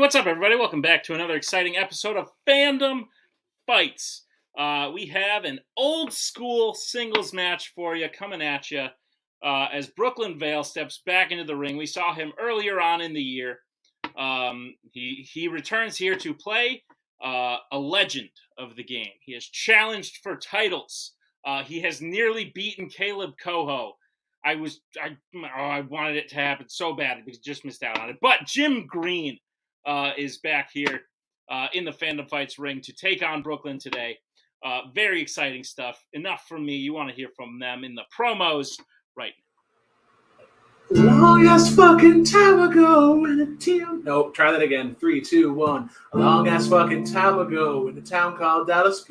What's up, everybody? Welcome back to another exciting episode of Fandom Fights. We have an old school singles match for you coming at you as Brooklyn Vail steps back into the ring. We saw him earlier on in the year. He returns here to play a legend of the game. He has challenged for titles. He has nearly beaten Caleb Coho. I wanted it to happen so bad because I just missed out on it. But Jim Green is back here in the Fandom Fights ring to take on Brooklyn today. Very exciting stuff. Enough from me. You want to hear from them in the promos right now. Long ass fucking time ago in a town. Nope, try that again. 3, 2, 1. A long ass fucking time ago in a town called Dallas.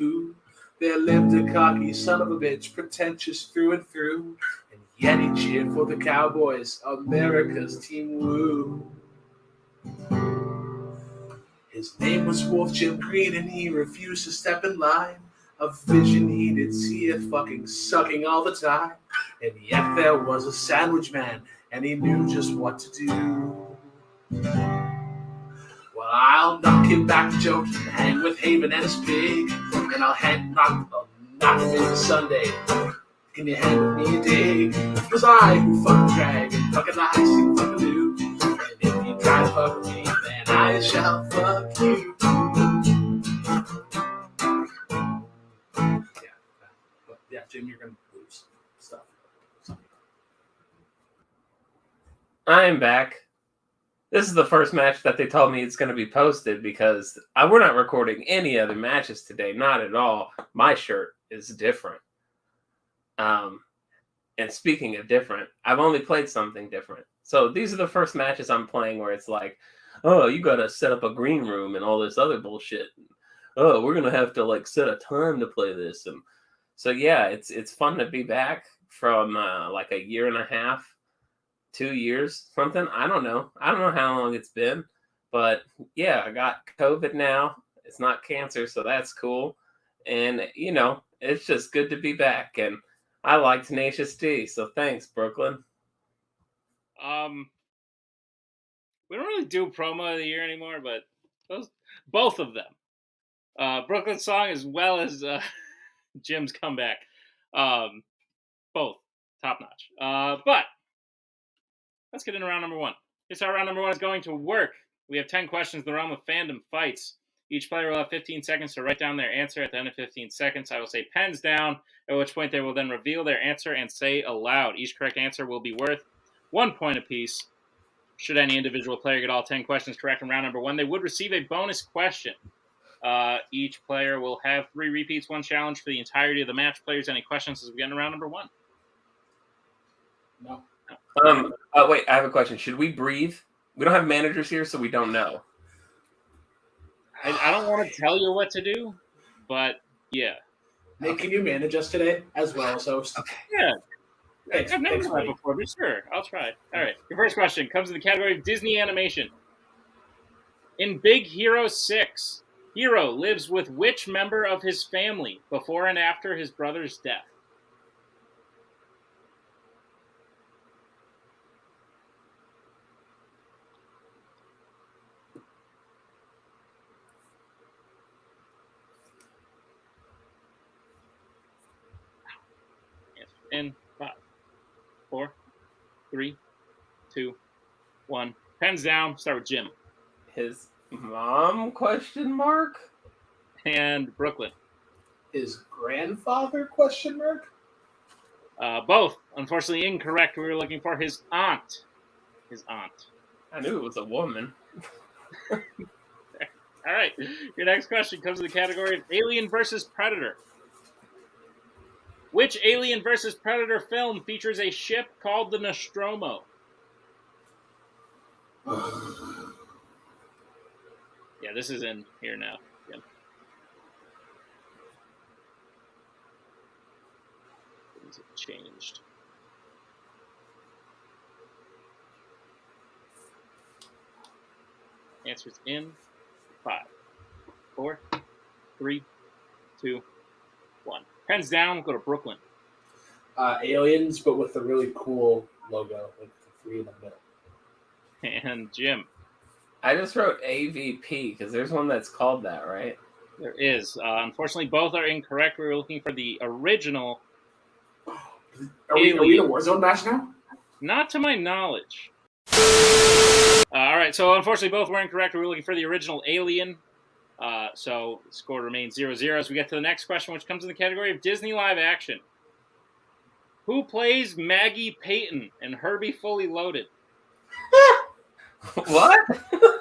There lived a cocky son of a bitch, pretentious through and through. And yet he cheered for the Cowboys, America's team. Woo. His name was Wolf Jim Green, and he refused to step in line. A vision he did see, a fucking sucking all the time. And yet there was a sandwich man, and he knew just what to do. Well, I'll knock him back joking, hang with Haven and his pig, and I'll knock him into Sunday. Can you hang with me a dig? It was I who fucked the dragon, fucking I see fucking do. And if you try to fuck with me, then I shall fuck you. Yeah, Jim, you're gonna lose stuff. I'm back. This is the first match that they told me it's going to be posted because we're not recording any other matches today. Not at all. My shirt is different. And speaking of different, I've only played something different. So these are the first matches I'm playing where it's like, oh, you got to set up a green room and all this other bullshit. Oh, we're going to have to like set a time to play this. And so, yeah, it's fun to be back from like a year and a half, 2 years, something. I don't know how long it's been, but yeah, I got COVID now. It's not cancer, so that's cool. And, you know, it's just good to be back. And I like Tenacious D, so thanks, Brooklyn. We don't really do promo of the year anymore, but both of them. Brooklyn's song as well as Jim's comeback. Both top notch. But let's get into round number one. Here's how round number one is going to work. We have 10 questions in the realm of Fandom Fights. Each player will have 15 seconds to write down their answer. At the end of 15 seconds, I will say pens down, at which point they will then reveal their answer and say aloud. Each correct answer will be worth 1 point apiece. Should any individual player get all 10 questions correct in round number one, they would receive a bonus question. Each player will have 3 repeats, 1 challenge for the entirety of the match. Players, any questions as we get into round number one? No. Wait, I have a question. Should we breathe? We don't have managers here, so we don't know. I don't want to tell you what to do, but yeah. Nick, can you manage us today as well as host? Okay. Yeah. Thanks, I've never done that buddy. before, but sure, I'll try. All right. Your first question comes in the category of Disney animation. In Big Hero 6, Hero lives with which member of his family before and after his brother's death? In 5, 4, 3, 2, 1. Pens down. Start with Jim. His mom, question mark? And Brooklyn. His grandfather, question mark? Both. Unfortunately incorrect. We were looking for his aunt. His aunt. I knew it was a woman. All right. Your next question comes in the category of Alien versus Predator. Which Alien vs. Predator film features a ship called the Nostromo? Yeah, this is in here now. Jim. Things have changed. Answers in 5, 4, 3, 2, 1. Pens down, go to Brooklyn. Aliens, but with a really cool logo, like the 3 in the middle. And Jim. I just wrote AVP because there's one that's called that, right? There is. Unfortunately, both are incorrect. We were looking for the original. Are we in a Warzone match now? Not to my knowledge. All right, so unfortunately, both were incorrect. We were looking for the original Alien. So the score remains 0-0 as we get to the next question, which comes in the category of Disney live action. Who plays Maggie Payton in Herbie Fully Loaded? What?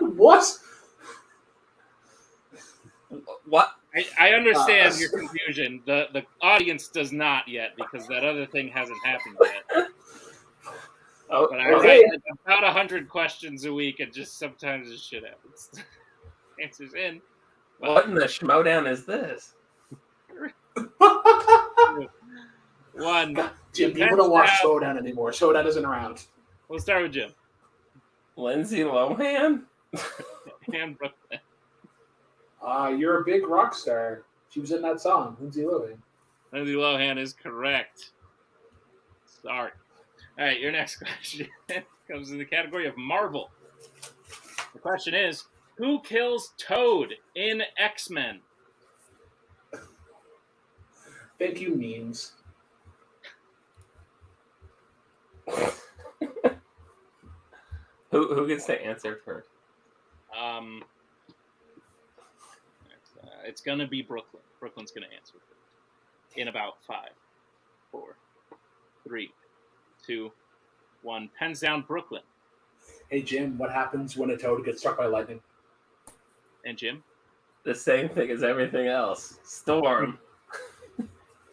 What? What? I understand your confusion. The audience does not yet because that other thing hasn't happened yet. Oh, But I write about 100 questions a week, and just sometimes this shit happens. Answers in. What in the schmodown is this? One. Jim, people don't watch Showdown anymore. Showdown isn't around. We'll start with Jim. Lindsay Lohan? And Brooklyn. You're a big rock star. She was in that song, Lindsay Lohan. Lindsay Lohan is correct. Sorry. All right, your next question comes in the category of Marvel. The question is, who kills Toad in X-Men? Thank you, memes. Who gets to answer first? It's going to be Brooklyn. Brooklyn's going to answer first. In about 5, 4, 3, 2, 1. Pens down, Brooklyn. Hey, Jim, what happens when a toad gets struck by lightning? And Jim? The same thing as everything else. Storm.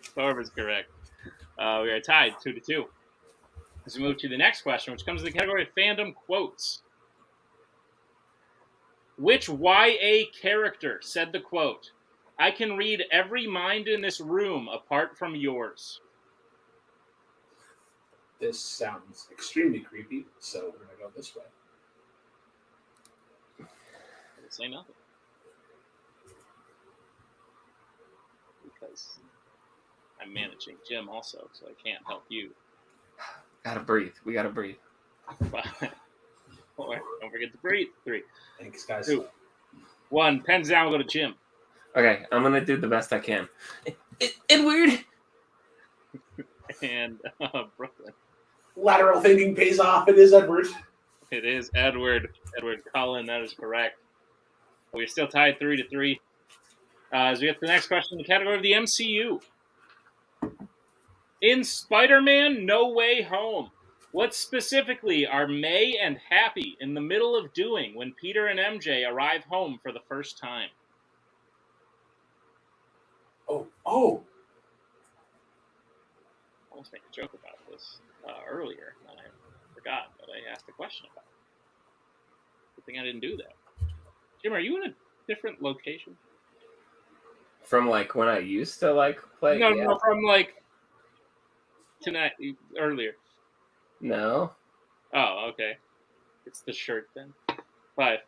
Storm is correct. We are tied 2-2. As we move to the next question, which comes in the category of fandom quotes. Which YA character said the quote, "I can read every mind in this room apart from yours"? This sounds extremely creepy, so we're going to go this way. I'll say nothing. Because I'm managing Jim also, so I can't help you. Gotta breathe. We gotta breathe. 5, 4, don't forget to breathe. 3. Thanks, guys. 2, 1. Pens down, we'll go to Jim. Okay, I'm gonna do the best I can. Edward! And Brooklyn. Lateral thinking pays off. It is Edward. It is Edward. Edward Cullen, that is correct. We're still tied 3-3. As we get to the next question, the category of the MCU. In Spider-Man No Way Home, what specifically are May and Happy in the middle of doing when Peter and MJ arrive home for the first time? Oh. I almost made a joke about this earlier, and I forgot that I asked a question about it. Good thing I didn't do that. Jim, are you in a different location? From like when I used to like play? No, from like tonight, earlier. No. Oh, okay. It's the shirt then. 5,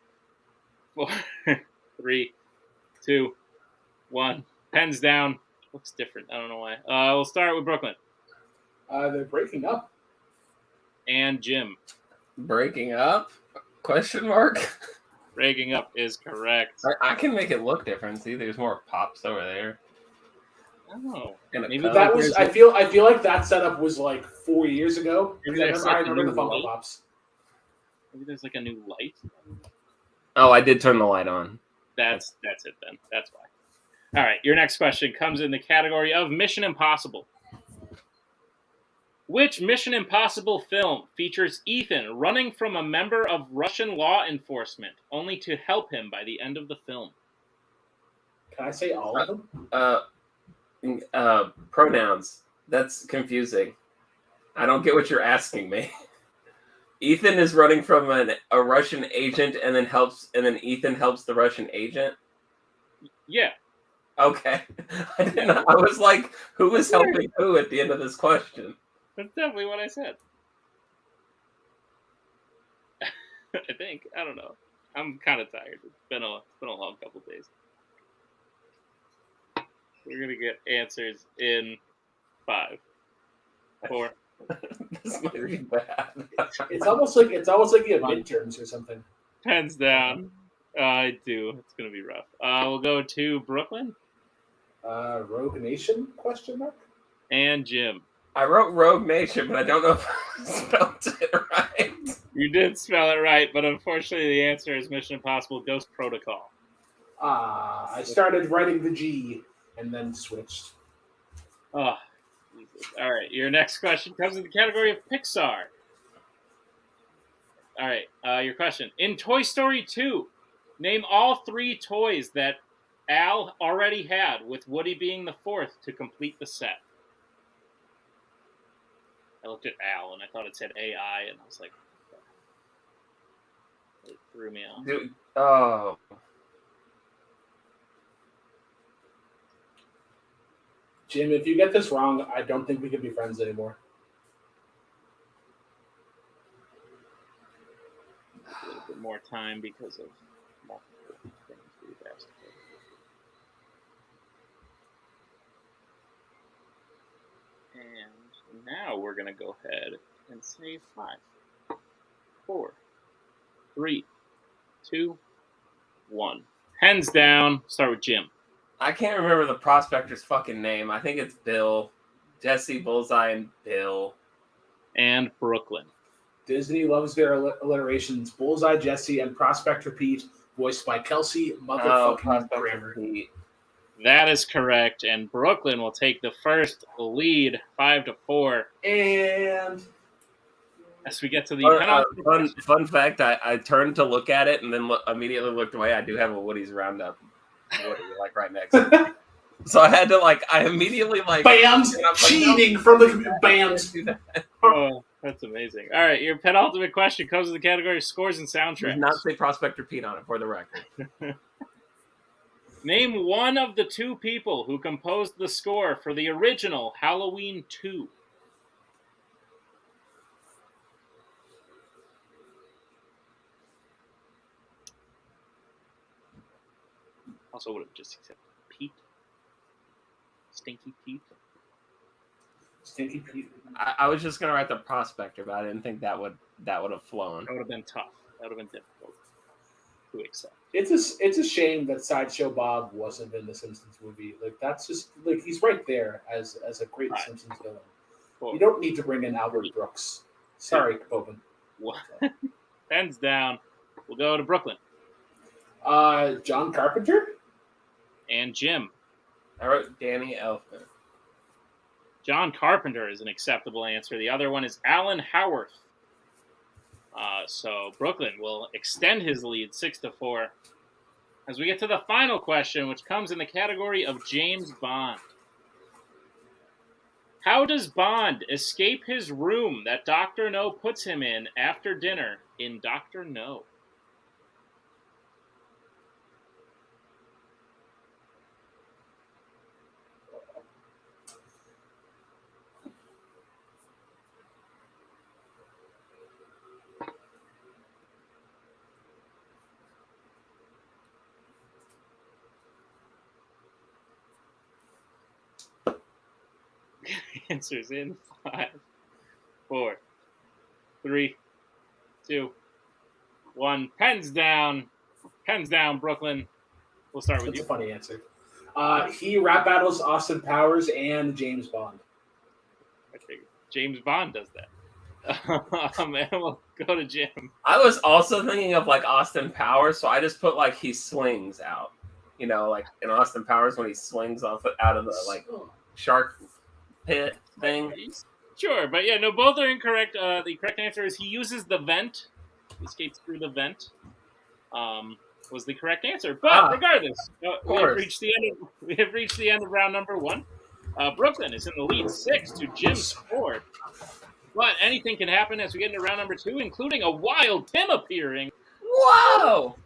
4, 3, 2, 1. Pens down. Looks different. I don't know why. We'll start with Brooklyn. They're breaking up. And Jim. Breaking up? Question mark? Breaking up is correct. I can make it look different. See, there's more pops over there. Oh, Maybe that was. I feel like that setup was like 4 years ago. I remember the Funko Pops. Maybe there's like a new light. Oh, I did turn the light on. That's it then. That's why. All right, your next question comes in the category of Mission Impossible. Which Mission Impossible film features Ethan running from a member of Russian law enforcement, only to help him by the end of the film? Can I say all of them? Pronouns. That's confusing. I don't get what you're asking me. Ethan is running from a Russian agent, and then Ethan helps the Russian agent. Yeah. Okay. I was like, who was helping who at the end of this question? That's definitely what I said. I think. I don't know. I'm kind of tired. It's been a long couple days. We're gonna get answers in 5, 4. This might be bad. It's almost like you have midterms or something. Pens down. I do. It's going to be rough. We'll go to Brooklyn. Rogue Nation? Question mark. And Jim. I wrote Rogue Nation, but I don't know if I spelled it right. You did spell it right, but unfortunately the answer is Mission Impossible Ghost Protocol. I started writing the G and then switched. Oh, Jesus. All right, your next question comes in the category of Pixar. All right, your question. In Toy Story 2, name all 3 toys that Al already had, with Woody being the 4th to complete the set. I looked at Al and I thought it said AI, and I was like, it threw me off. Dude, oh. Jim, if you get this wrong, I don't think we can be friends anymore. A little bit more time because of multiple things we've asked for. And now we're going to go ahead and say 5, 4, 3, 2, 1. Hands down. Start with Jim. I can't remember the prospector's fucking name. I think it's Bill. Jesse, Bullseye, and Bill. And Brooklyn. Disney loves their alliterations. Bullseye Jesse and Prospector Pete, voiced by Kelsey motherfucking Grammer. Pete. That is correct, and Brooklyn will take the first lead, 5-4. And as we get to the fun fact, I turned to look at it and then immediately looked away. I do have a Woody's Roundup, Woody, like right next to me. So I had to I immediately banned cheating from the banned. Oh, that's amazing. All right, your penultimate question comes in the category of scores and soundtracks. Does not say Prospector Pete on it, for the record. Name one of the 2 people who composed the score for the original Halloween 2. Also would have just accepted Pete. Stinky Pete. Stinky Pete. I was just gonna write the Prospector, but I didn't think that would have flown. That would have been tough. That would have been difficult to accept. It's a shame that Sideshow Bob wasn't in the Simpsons movie. That's just he's right there as a great Simpsons villain. Cool. You don't need to bring in Albert Brooks. Sorry, Bobin. Pens down. We'll go to Brooklyn. John Carpenter and Jim. I wrote Danny Elfman. John Carpenter is an acceptable answer. The other one is Alan Howarth. So Brooklyn will extend his lead 6-4. As we get to the final question, which comes in the category of James Bond. How does Bond escape his room that Dr. No puts him in after dinner in Dr. No? Answers in 5, 4, 3, 2, 1. Pens down. Pens down, Brooklyn. We'll start with you. That's a funny answer. He rap battles Austin Powers and James Bond. I figured James Bond does that. And we'll go to Jim. I was also thinking of Austin Powers, so I just put he slings out. In Austin Powers when he slings out of the shark pit thing. Sure, but yeah, no, both are incorrect. The correct answer is he uses the vent. He escapes through the vent. Was the correct answer. But regardless, we have reached the end of round number 1. Brooklyn is in the lead 6 to Jim's 4. But anything can happen as we get into round number 2, including a wild Tim appearing. Whoa!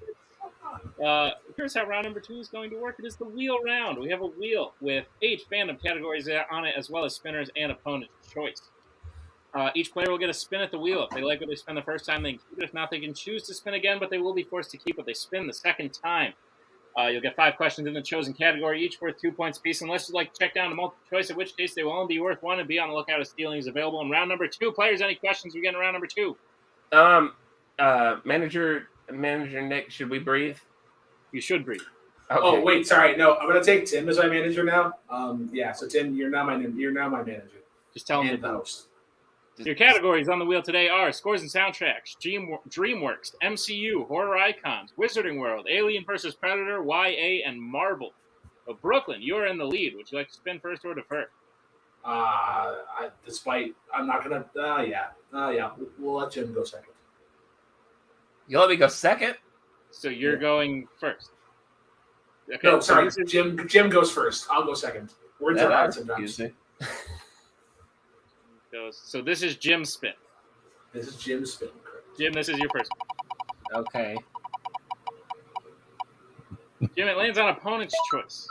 Here's how round number 2 is going to work. It is the wheel round. We have a wheel with 8 fandom categories on it, as well as spinners and opponent's choice. Each player will get a spin at the wheel. If they like what they spin the first time, they can keep it. If not, they can choose to spin again, but they will be forced to keep what they spin the second time. You'll get 5 questions in the chosen category, each worth 2 points apiece, unless you'd like to check down to multiple choice, in which case they will only be worth 1, and be on the lookout as stealing is available in round number 2. Players, any questions we get in round number 2? Manager Nick, should we breathe? You should breathe. Okay. Oh wait, sorry. No, I'm gonna take Tim as my manager now. Yeah. So Tim, you're now my manager. Just tell him And to the breathe. host. Your categories on the wheel today are scores and soundtracks, DreamWorks, MCU, horror icons, Wizarding World, Alien vs. Predator, YA, and Marvel. So Brooklyn, you are in the lead. Would you like to spin first or defer? Despite I'm not gonna. Yeah. We'll let Jim go second. You let me go second? So you're going first. Okay. No, sorry. Jim goes first. I'll go second. We're Yeah, right that's sometimes. confusing. So this is Jim's spin. This is Jim's spin. Correct. Jim, this is your first one. Okay. Jim, it lands on opponent's choice.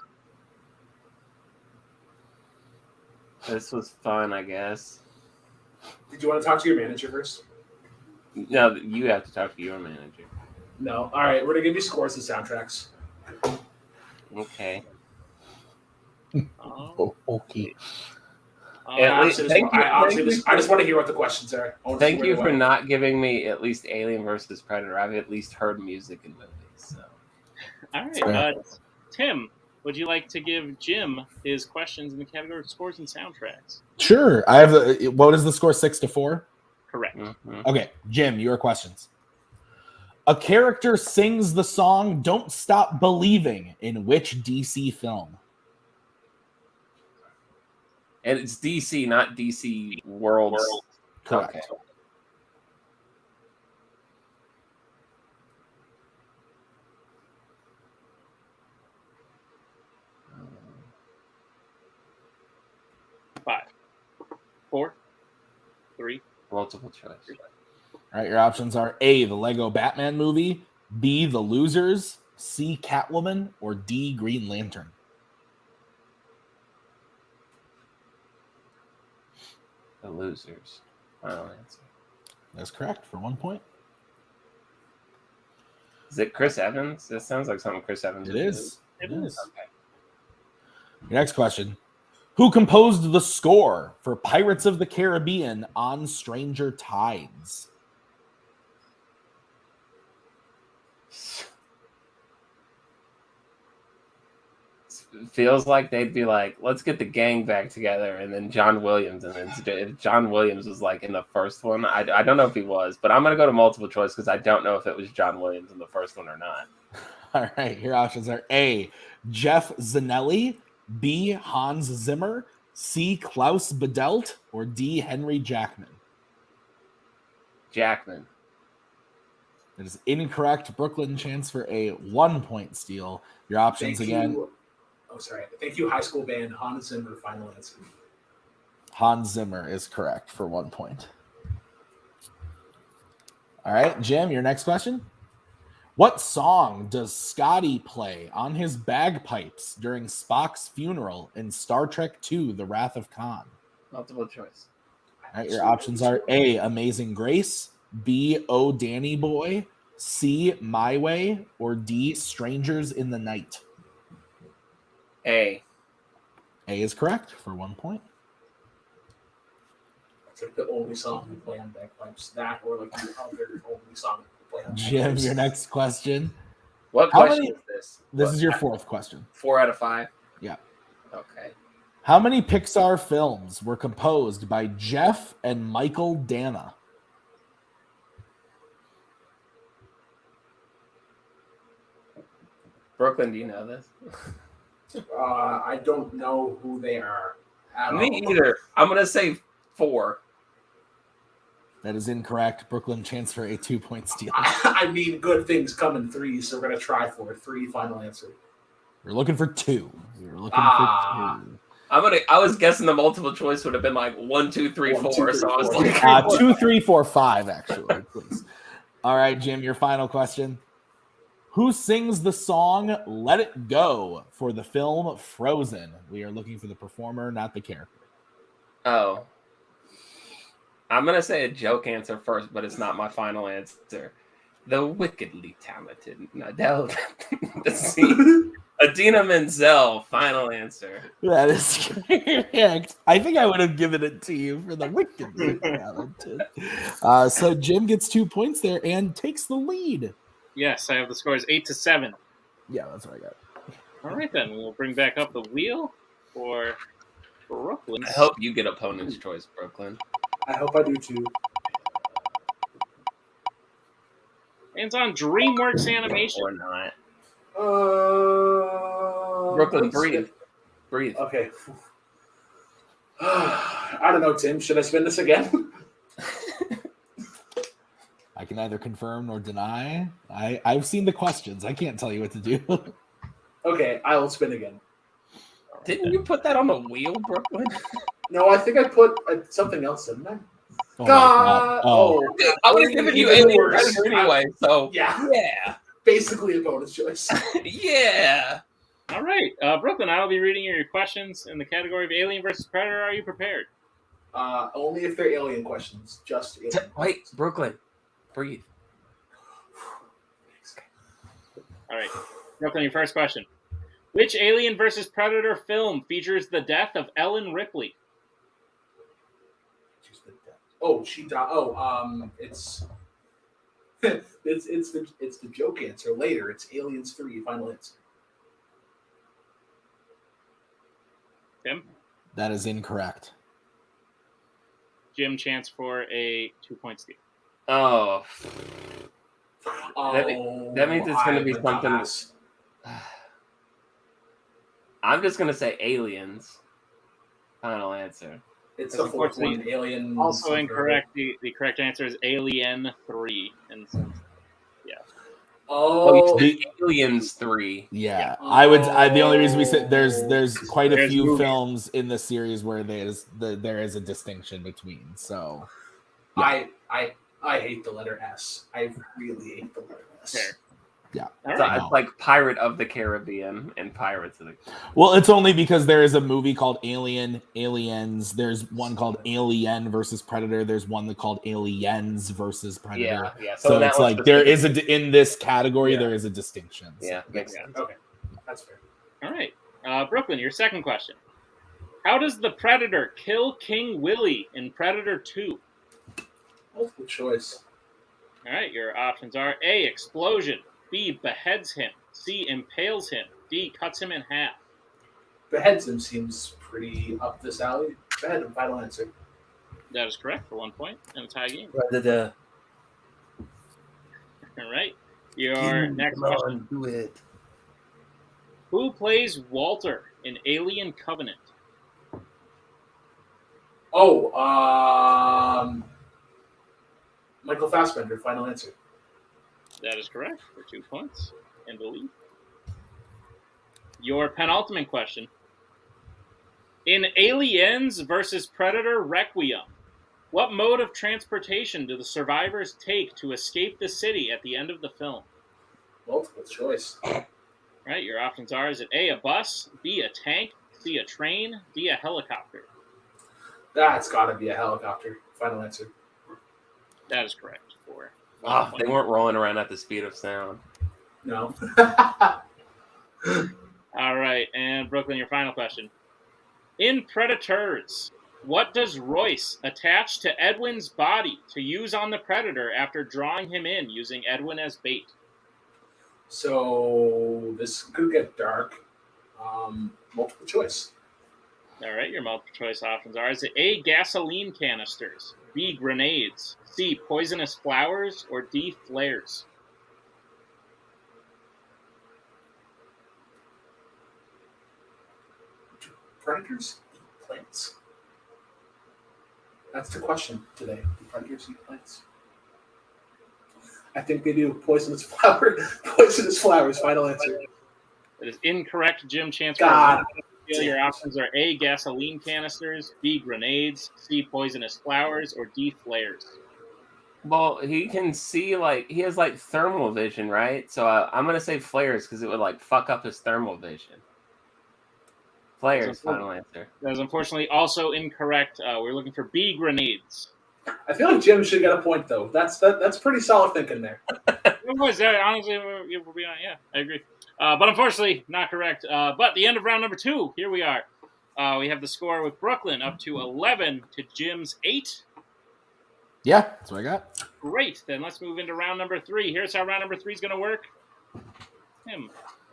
This was fun, I guess. Did you want to talk to your manager first? No, you have to talk to your manager. No. All right. We're gonna give you scores and soundtracks. Okay. Okay. At least, I just want to hear what the questions are. Thank you for not giving me at least Alien versus Predator. I've at least heard music in movies. So. All right. Tim, would you like to give Jim his questions in the category of scores and soundtracks? Sure. I have what is the score? 6-4. Correct. Mm-hmm. Okay, Jim, your questions. A character sings the song "Don't Stop Believing" in which DC film? And it's DC, not DC Worlds. Correct. Okay. Five, 4, 3. Multiple choice. All right, your options are A, the Lego Batman movie, B, The Losers, C, Catwoman, or D, Green Lantern. The Losers. Final answer. That's correct for 1 point. Is it Chris Evans? That sounds like something Chris Evans It would is. It It is. is. Okay. Your next question. Who composed the score for Pirates of the Caribbean on Stranger Tides? It feels like they'd be like, let's get the gang back together, and then John Williams. And then if John Williams was like in the first one, I don't know if he was, but I'm going to go to multiple choice because I don't know if it was John Williams in the first one or not. All right, your options are A, Jeff Zanelli, B, Hans Zimmer, C, Klaus Badelt, or D, Henry Jackman. Jackman. That is incorrect. Brooklyn, chance for a 1 point steal. Your options again. Oh, sorry. Thank you, high school band Hans Zimmer. Final answer. Hans Zimmer is correct for 1 point. All right, Jim, your next question. What song does Scotty play on his bagpipes during Spock's funeral in Star Trek II, The Wrath of Khan? Multiple choice. All right, your options are A, Amazing Grace, B, Oh Danny Boy, C, My Way, or D, Strangers in the Night. A. A is correct for 1 point. It's like the only song we play on bagpipes. That or like the other only song we play on Jim, bagpipes. your next question. What How question many- is this? This What? is your fourth question. 4 out of 5? Yeah. Okay. How many Pixar films were composed by Jeff and Michael Dana? Brooklyn, do you know this? I don't know who they are. At Me all. either. I'm going to say 4. That is incorrect. Brooklyn, chance for a 2 point steal. I mean, good things come in 3, so we're gonna try for 3. Final answer. You're looking for 2. You're looking Ah. for 2. I was guessing the multiple choice would have been like 1, 2, 3, 1, 2, 4. 3, So I was 4. like, 2, 3, 4, 5, actually, please. All right, Jim, your final question. Who sings the song Let It Go for the film Frozen? We are looking for the performer, not the character. oh. I'm going to say a joke answer first, but it's not my final answer. The wickedly talented Nadell. Adina Menzel, final answer. That is correct. I think I would have given it to you for the wickedly talented. So Jim gets 2 points there and takes the lead. Yes, I have the scores 8-7. Yeah, that's what I got. All right, then. We'll bring back up the wheel for Brooklyn. I hope you get opponent's choice, Brooklyn. I hope I do too. And it's on DreamWorks Animation. Or not. Brooklyn, Breathe. Okay. I don't know, Tim. Should I spin this again? I can neither confirm nor deny. I've seen the questions. I can't tell you what to do. Okay, I will spin again. Didn't you put that on the wheel, Brooklyn? No, I think I put something else, didn't I? Oh, my God! God. Oh. I would have given you Even Alien worse. Predator anyway, so Yeah, yeah. basically a bonus choice. Yeah. All right, Brooklyn, I will be reading your questions in the category of Alien versus Predator. Are you prepared? Only if they're alien questions. Just alien. Wait, Brooklyn, breathe. All right, Brooklyn, your first question. Which Alien versus Predator film features the death of Ellen Ripley? Oh, she died. Oh, it's it's the joke answer later. It's Aliens 3, final answer. Tim? That is incorrect. Jim, chance for a 2-point steal. Oh. That means it's going to be I would something. pass. I'm just going to say Aliens. Final answer. It's the fourth one. Unfortunately, Alien. Also something. incorrect. The correct answer is Alien 3. And Oh, Oh, you said Aliens 3. Yeah, Yeah. the only reason we said there's quite a There's few movies. films in the series where there is a distinction between. So yeah. I hate the letter S. I really hate the letter S. fair. Yeah. All So right. it's like Pirate of the Caribbean and Pirates of the Well, it's only because there is a movie called Alien, Aliens. There's one called Alien versus Predator. There's one called Aliens versus Predator. Yeah. So that it's one's like there is specific. in this category Yeah. there is a distinction. So, Yeah, makes sense. Okay, that's fair. All right. Brooklyn, your second question. How does the Predator kill King Willie in Predator 2? Multiple choice. All right. Your options are A, explosion. B, beheads him. C, impales him. D, cuts him in half. Beheads him seems pretty up this alley. Behead him, final answer. That is correct for 1 point and a tie game. Predator. All right. Your next question. Do it. Who plays Walter in Alien Covenant? Oh, Michael Fassbender, final answer. That is correct for 2 points and the lead. Your penultimate question. In Aliens versus Predator Requiem, what mode of transportation do the survivors take to escape the city at the end of the film? Multiple choice. All right, your options are, is it A, a bus, B, a tank, C, a train, D, a helicopter? That's got to be a helicopter, final answer. That is correct for 1 Oh, point. they weren't rolling around at the speed of sound. No. All right, and Brooklyn, your final question. In Predators, what does Royce attach to Edwin's body to use on the Predator after drawing him in using Edwin as bait? So this could get dark. Multiple choice. All right, your multiple choice options are, is it A, gasoline canisters, B, grenades, C, poisonous flowers, or D, flares? Do predators eat plants? That's the question today. Do predators eat plants? I think they do. Poisonous flowers, final answer. That is incorrect, Jim. Chance God. for your options are A, gasoline canisters, B, grenades, C, poisonous flowers, or D, flares. Well, he can see, like, he has, like, thermal vision, right? So I'm going to say flares because it would, like, fuck up his thermal vision. Flares, final answer. That is unfortunately also incorrect. We're looking for B, grenades. I feel like Jim should get a point though. That's pretty solid thinking there. It was, honestly, yeah, I agree. But unfortunately, not correct. But the end of round number 2, here we are. We have the score with Brooklyn up to 11 to Jim's 8. Yeah, that's what I got. Great. Then let's move into round number 3. Here's how round number 3 is going to work. Tim.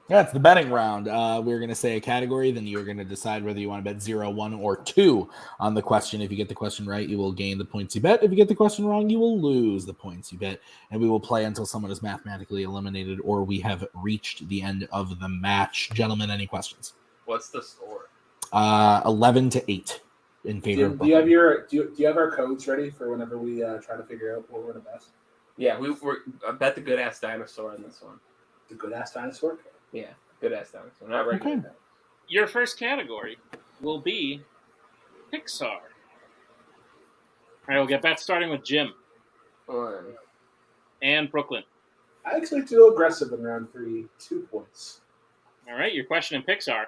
Yeah, it's the betting round. We're going to say a category, then you're going to decide whether you want to bet 0, 1, or 2 on the question. If you get the question right, you will gain the points you bet. If you get the question wrong, you will lose the points you bet. And we will play until someone is mathematically eliminated or we have reached the end of the match. Gentlemen, any questions? What's the score? 11-8 in favor of Do you have our codes ready for whenever we try to figure out what we're the best? Yeah, I bet the good ass dinosaur on this one. The good ass dinosaur? Yeah, good ass dinosaur. Not regular. Okay. Your first category will be Pixar. All right, we'll get bets starting with Jim. 1. And Brooklyn. I actually feel aggressive in round 3. 2 points. All right, your question in Pixar.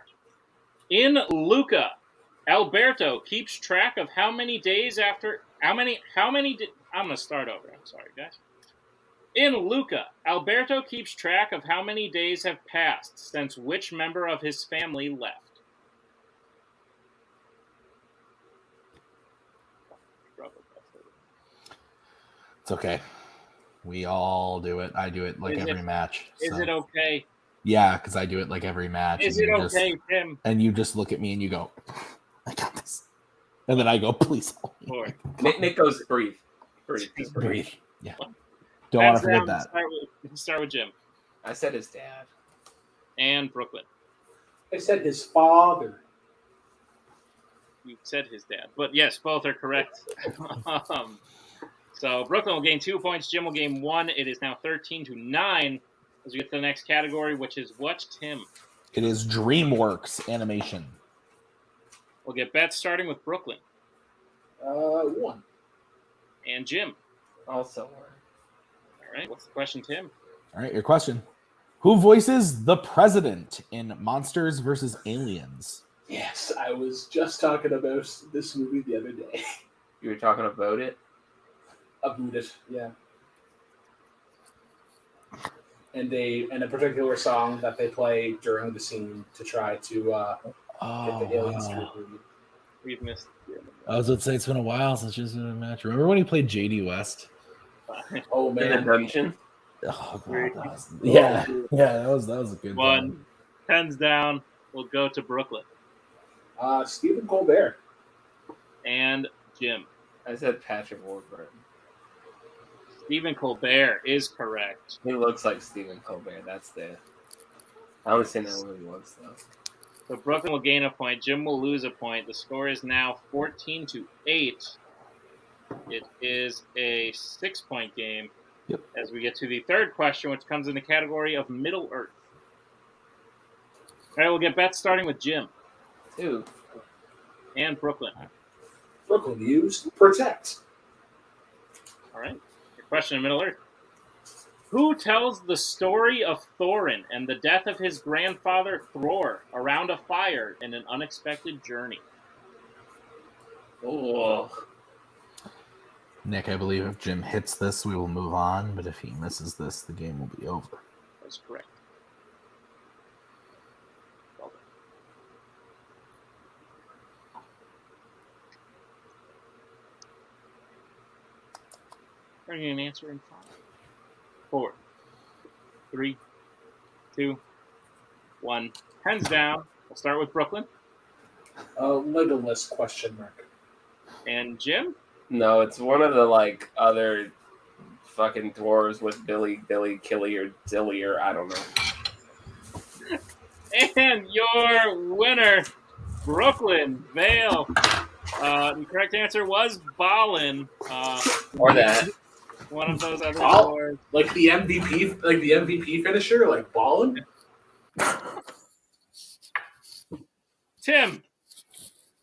In Luca, Alberto keeps track of how many days after I'm going to start over. I'm sorry, guys. In Luca, Alberto keeps track of how many days have passed since which member of his family left. It's okay. We all do it. I do it like every match. Is it okay? Yeah, because I do it like every match. Is it okay, Tim? And you just look at me and you go, I got this. And then I go, please help me. Nick goes, breathe. Just breathe. Yeah. Don't want to forget that. Start with Jim. I said his dad. And Brooklyn. I said his father. You said his dad. But yes, both are correct. So Brooklyn will gain 2 points. Jim will gain 1. It is now 13-9 as we get to the next category, which is what, Tim? It is DreamWorks animation. We'll get bets starting with Brooklyn. 1. And Jim. Also 1. All right. What's the question, Tim? All right, your question. Who voices the president in Monsters vs. Aliens? Yes, I was just talking about this movie the other day. You were talking about it? About it, yeah. And a particular song that they play during the scene to try to get the aliens to agree. We've missed. I was going to say it's been a while since just been a match. Remember when he played JD West? Oh In the man, dungeon? Oh, God, that was a good one. 10's down. We'll go to Brooklyn. Stephen Colbert. And Jim. I said Patrick Warburton. Stephen Colbert is correct. He looks like Stephen Colbert. I only seen that movie once, though. So Brooklyn will gain a point. Jim will lose a point. The score is now 14-8. It is a 6-point game. Yep. As we get to the third question, which comes in the category of Middle Earth. All right, we'll get bets starting with Jim. 2. And Brooklyn. Brooklyn used protect. All right. Your question in Middle Earth. Who tells the story of Thorin and the death of his grandfather Thror around a fire in an unexpected journey? Oh. Nick, I believe if Jim hits this, we will move on. But if he misses this, the game will be over. That's correct. Well done. Bringing an answer in 5, 4, 3, 2, 1. Hands down. We'll start with Brooklyn. Legolas question mark. And Jim? No, it's one of the, other fucking dwarves with Billy, Killy, or Dilly, or I don't know. And your winner, Brooklyn, Vail. The correct answer was Balin. Or that. One of those other dwarves. Like the MVP finisher, like Ballin. Tim,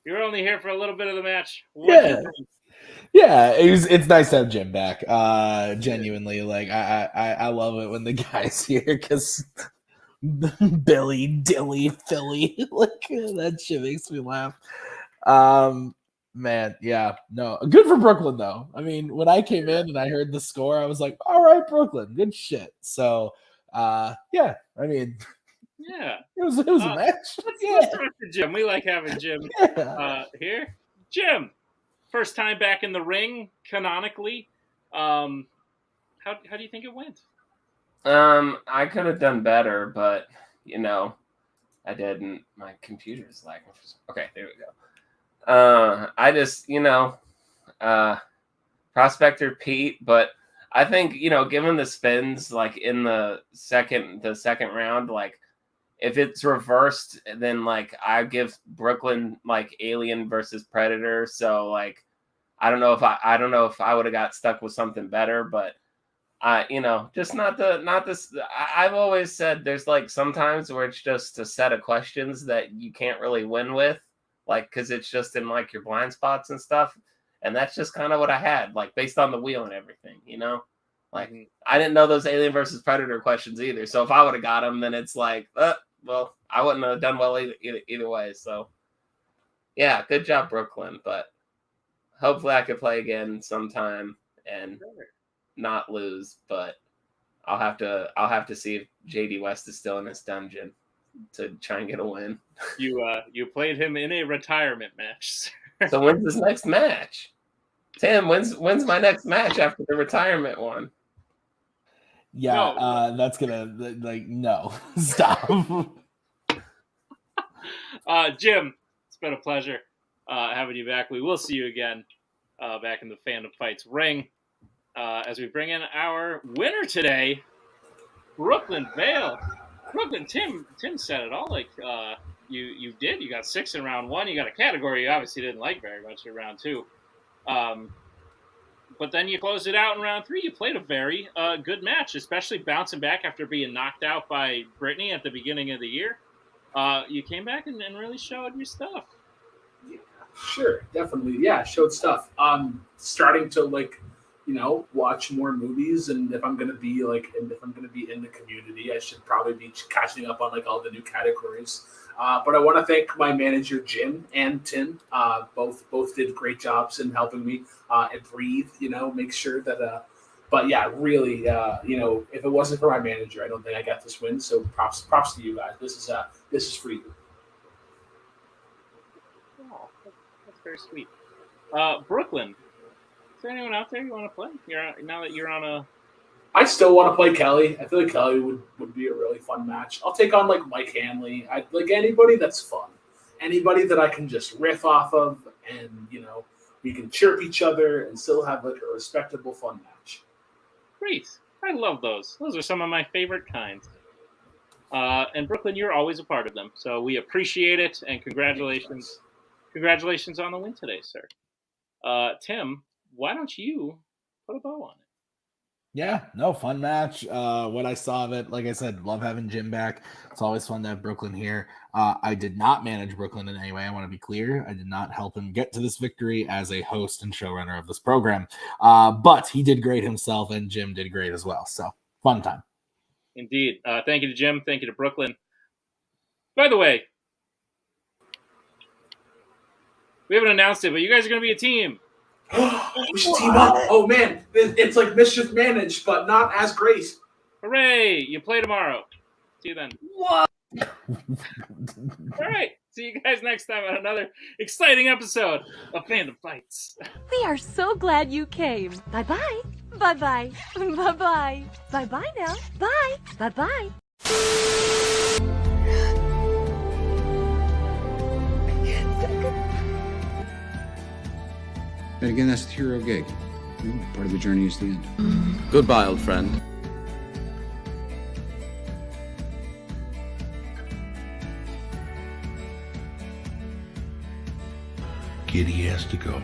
you were only here for a little bit of the match. Yeah, it's nice to have Jim back. Genuinely, I love it when the guy's here because Billy, Dilly, Philly, that shit makes me laugh. Man, yeah, no, good for Brooklyn though. I mean, when I came in and I heard the score, I was like, all right, Brooklyn, good shit. So, yeah, I mean, yeah, it was a match. Let's talk to Jim. We like having Jim here. Jim, first time back in the ring, canonically. How do you think it went? I could have done better, but I didn't. My computer's lagging. Okay, there we go. I just, Prospector Pete, but I think, given the spins like in the second round, like if it's reversed, then like I give Brooklyn like Alien versus Predator. So like I don't know if I would have got stuck with something better, but just not this. I've always said there's like sometimes where it's just a set of questions that you can't really win with, like because it's just in like your blind spots and stuff, and that's just kind of what I had, like based on the wheel and everything, Like I didn't know those Alien versus Predator questions either, so if I would have got them, then it's like, well, I wouldn't have done well either way. So yeah, good job, Brooklyn, but hopefully I could play again sometime and not lose, but I'll have to see if JD West is still in his dungeon to try and get a win. You played him in a retirement match. So when's his next match? Tim, when's my next match after the retirement one? Yeah, no. That's gonna no. Stop. Jim, it's been a pleasure having you back. We will see you again back in the Fandom Fights ring. As we bring in our winner today, Brooklyn Vail. Brooklyn, Tim said it all. Like you did. You got 6 in round 1. You got a category you obviously didn't like very much in round 2. But then you closed it out in round 3. You played a very good match, especially bouncing back after being knocked out by Brittany at the beginning of the year. You came back and really showed your stuff. Yeah, sure, definitely. Yeah, showed stuff. Starting to watch more movies, and if I'm gonna be in the community, I should probably be catching up on all the new categories. But I want to thank my manager Jim and Tim. Both did great jobs in helping me and breathe. Make sure that. But yeah, really, if it wasn't for my manager, I don't think I got this win. So props to you guys. This is for you. Oh, that's very sweet. Brooklyn. Is there anyone out there you want to play? Now that you're on a... I still want to play Kelly. I feel like Kelly would be a really fun match. I'll take on Mike Hanley. I like anybody that's fun. Anybody that I can just riff off of, and we can chirp each other and still have a respectable fun match. Great. I love those. Those are some of my favorite kinds. And Brooklyn, you're always a part of them. So we appreciate it, and congratulations. Congratulations on the win today, sir. Tim, why don't you put a bow on it? Yeah, no, fun match. What I saw of it, like I said, love having Jim back. It's always fun to have Brooklyn here. I did not manage Brooklyn in any way. I want to be clear. I did not help him get to this victory as a host and showrunner of this program. But he did great himself, and Jim did great as well. So, fun time. Indeed. Thank you to Jim. Thank you to Brooklyn. By the way, we haven't announced it, but you guys are going to be a team. We should team up. Oh man, it's like Mischief Managed, but not as great. Hooray! You play tomorrow. See you then. What? All right. See you guys next time on another exciting episode of Fandom Fights. We are so glad you came. Bye-bye. Bye-bye. Bye-bye. Bye-bye now. Bye. Bye-bye. And again, that's the hero gig. Part of the journey is the end. Goodbye, old friend. Kitty has to go.